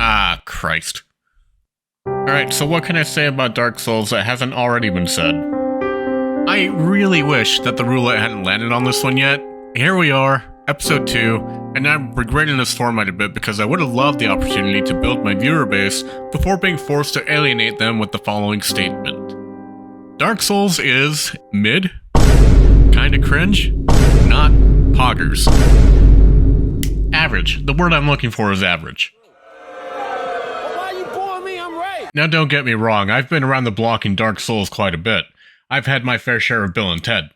Ah, Christ. Alright, so what can I say about Dark Souls that hasn't already been said? I really wish that the roulette hadn't landed on this one yet. Here we are, episode 2, and I'm regretting this format a bit because I would have loved the opportunity to build my viewer base before being forced to alienate them with the following statement. Dark Souls is mid, kinda cringe, not poggers. Average. The word I'm looking for is average. Now don't get me wrong, I've been around the block in Dark Souls quite a bit. I've had my fair share of Bill and Ted.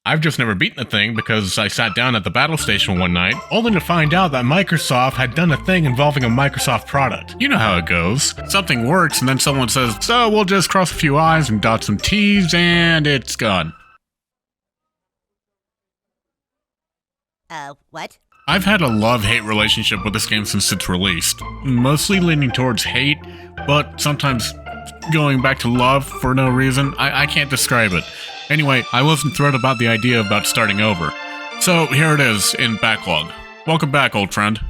I've just never beaten the thing because I sat down at the battle station one night, only to find out that Microsoft had done a thing involving a Microsoft product. You know how it goes. Something works and then someone says, so we'll just cross a few I's and dot some T's and it's gone. What? I've had a love-hate relationship with this game since it's released. Mostly leaning towards hate, but sometimes going back to love for no reason. I can't describe it. Anyway, I wasn't thrilled about the idea about starting over. So here it is in Backlog. Welcome back, old friend.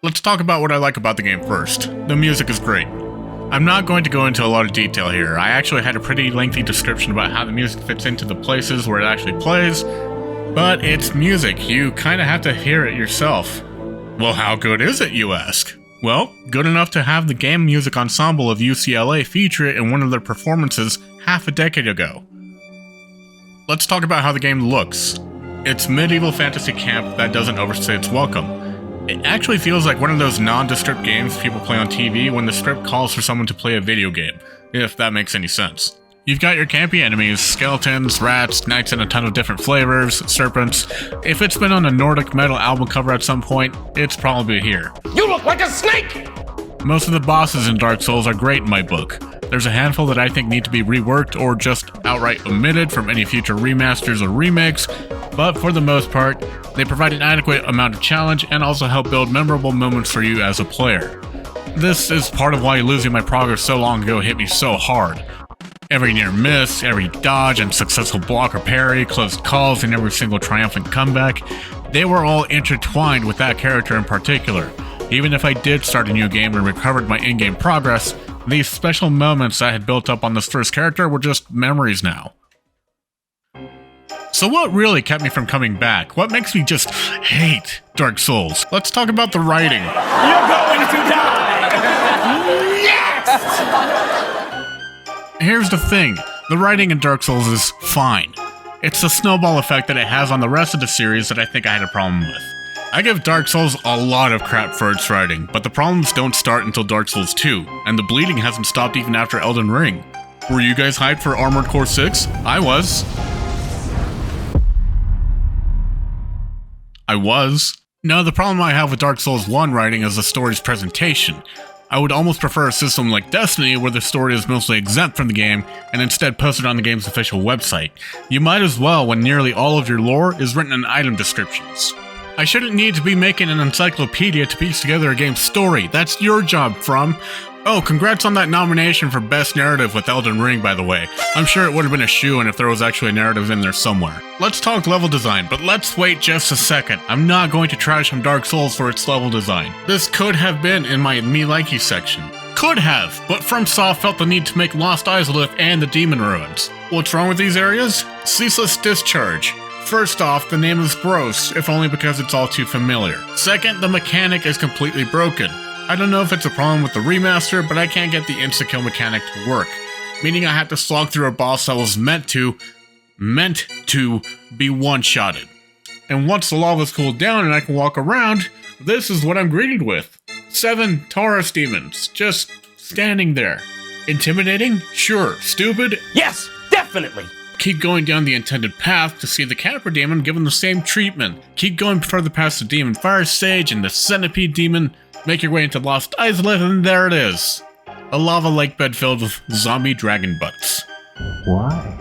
Let's talk about what I like about the game first. The music is great. I'm not going to go into a lot of detail here. I actually had a pretty lengthy description about how the music fits into the places where it actually plays, but it's music. You kinda have to hear it yourself. Well, how good is it, you ask? Well, good enough to have the game music ensemble of UCLA feature it in one of their performances half a decade ago. Let's talk about how the game looks. It's medieval fantasy camp that doesn't overstay its welcome. It actually feels like one of those nondescript games people play on TV when the script calls for someone to play a video game, if that makes any sense. You've got your campy enemies, skeletons, rats, knights in a ton of different flavors, serpents. If it's been on a Nordic metal album cover at some point, it's probably here. You look like a snake! Most of the bosses in Dark Souls are great in my book. There's a handful that I think need to be reworked or just outright omitted from any future remasters or remakes, but for the most part, they provide an adequate amount of challenge and also help build memorable moments for you as a player. This is part of why losing my progress so long ago hit me so hard. Every near miss, every dodge and successful block or parry, closed calls, and every single triumphant comeback, they were all intertwined with that character in particular. Even if I did start a new game and recovered my in-game progress, these special moments I had built up on this first character were just memories now. So what really kept me from coming back? What makes me just hate Dark Souls? Let's talk about the writing. You're going to die! Yes! Here's the thing, the writing in Dark Souls is fine. It's the snowball effect that it has on the rest of the series that I think I had a problem with. I give Dark Souls a lot of crap for its writing, but the problems don't start until Dark Souls 2, and the bleeding hasn't stopped even after Elden Ring. Were you guys hyped for Armored Core 6? I was. No, the problem I have with Dark Souls 1 writing is the story's presentation. I would almost prefer a system like Destiny where the story is mostly exempt from the game and instead posted on the game's official website. You might as well when nearly all of your lore is written in item descriptions. I shouldn't need to be making an encyclopedia to piece together a game's story. That's your job, From. Oh, congrats on that nomination for Best Narrative with Elden Ring, by the way. I'm sure it would have been a shoo-in if there was actually a narrative in there somewhere. Let's talk level design, but let's wait just a second. I'm not going to trash on Dark Souls for its level design. This could have been in my Me Like You section. Could have, but FromSoft felt the need to make Lost Izalith and the Demon Ruins. What's wrong with these areas? Ceaseless Discharge. First off, the name is gross, if only because it's all too familiar. Second, the mechanic is completely broken. I don't know if it's a problem with the remaster, but I can't get the insta-kill mechanic to work, meaning I have to slog through a boss that was meant to be one-shotted. And once the lava's cooled down and I can walk around, this is what I'm greeted with. 7 Taurus demons, just standing there. Intimidating? Sure. Stupid? Yes, definitely! Keep going down the intended path to see the Camper Demon given the same treatment. Keep going further past the Demon Fire Sage and the Centipede Demon. Make your way into Lost Izalith, and there it is. A lava lake bed filled with zombie dragon butts. Why?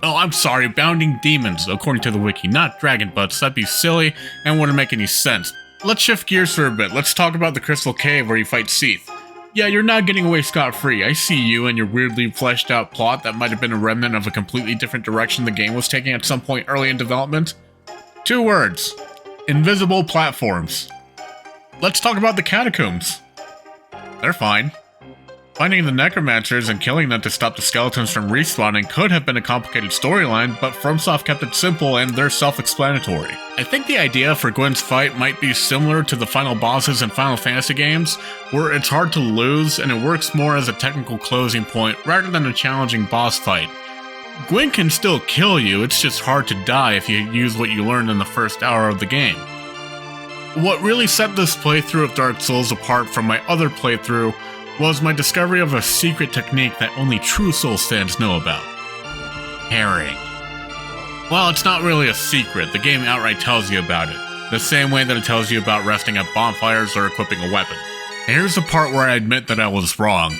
Oh, I'm sorry, bounding demons, according to the wiki, not dragon butts. That'd be silly and wouldn't make any sense. Let's shift gears for a bit. Let's talk about the Crystal Cave where you fight Seath. Yeah, you're not getting away scot-free. I see you and your weirdly fleshed out plot that might have been a remnant of a completely different direction the game was taking at some point early in development. 2 words. Invisible platforms. Let's talk about the catacombs. They're fine. Finding the necromancers and killing them to stop the skeletons from respawning could have been a complicated storyline, but FromSoft kept it simple and they're self-explanatory. I think the idea for Gwen's fight might be similar to the final bosses in Final Fantasy games, where it's hard to lose and it works more as a technical closing point rather than a challenging boss fight. Gwen can still kill you, it's just hard to die if you use what you learned in the first hour of the game. What really set this playthrough of Dark Souls apart from my other playthrough was my discovery of a secret technique that only true Souls fans know about. Parrying. Well, it's not really a secret, the game outright tells you about it, the same way that it tells you about resting at bonfires or equipping a weapon. Here's the part where I admit that I was wrong.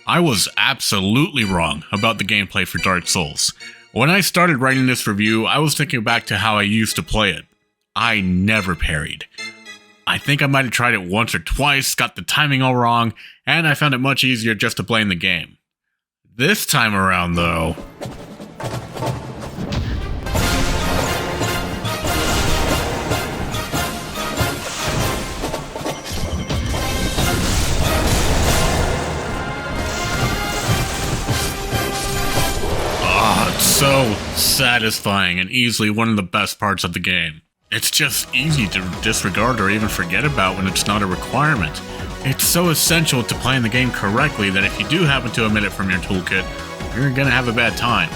I was absolutely wrong about the gameplay for Dark Souls. When I started writing this review, I was thinking back to how I used to play it. I never parried. I think I might have tried it once or twice, got the timing all wrong, and I found it much easier just to blame the game. This time around, though... it's so satisfying and easily one of the best parts of the game. It's just easy to disregard or even forget about when it's not a requirement. It's so essential to playing the game correctly that if you do happen to omit it from your toolkit, you're gonna have a bad time.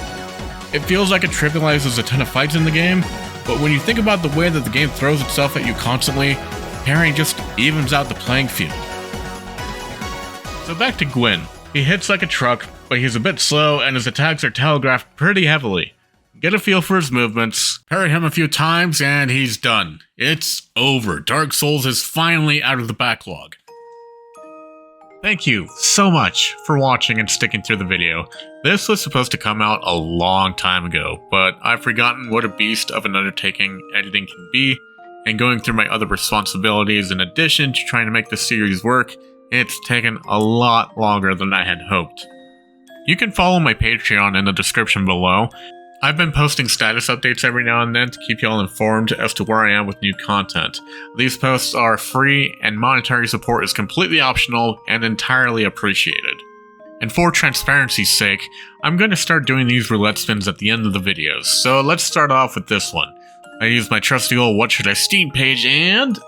It feels like it trivializes a ton of fights in the game, but when you think about the way that the game throws itself at you constantly, parrying just evens out the playing field. So back to Gwen. He hits like a truck, but he's a bit slow and his attacks are telegraphed pretty heavily. Get a feel for his movements, parry him a few times, and he's done. It's over. Dark Souls is finally out of the backlog. Thank you so much for watching and sticking through the video. This was supposed to come out a long time ago, but I've forgotten what a beast of an undertaking editing can be, and going through my other responsibilities in addition to trying to make this series work, it's taken a lot longer than I had hoped. You can follow my Patreon in the description below. I've been posting status updates every now and then to keep y'all informed as to where I am with new content. These posts are free and monetary support is completely optional and entirely appreciated. And for transparency's sake, I'm going to start doing these roulette spins at the end of the videos, so let's start off with this one. I use my trusty old What Should I Steam page and...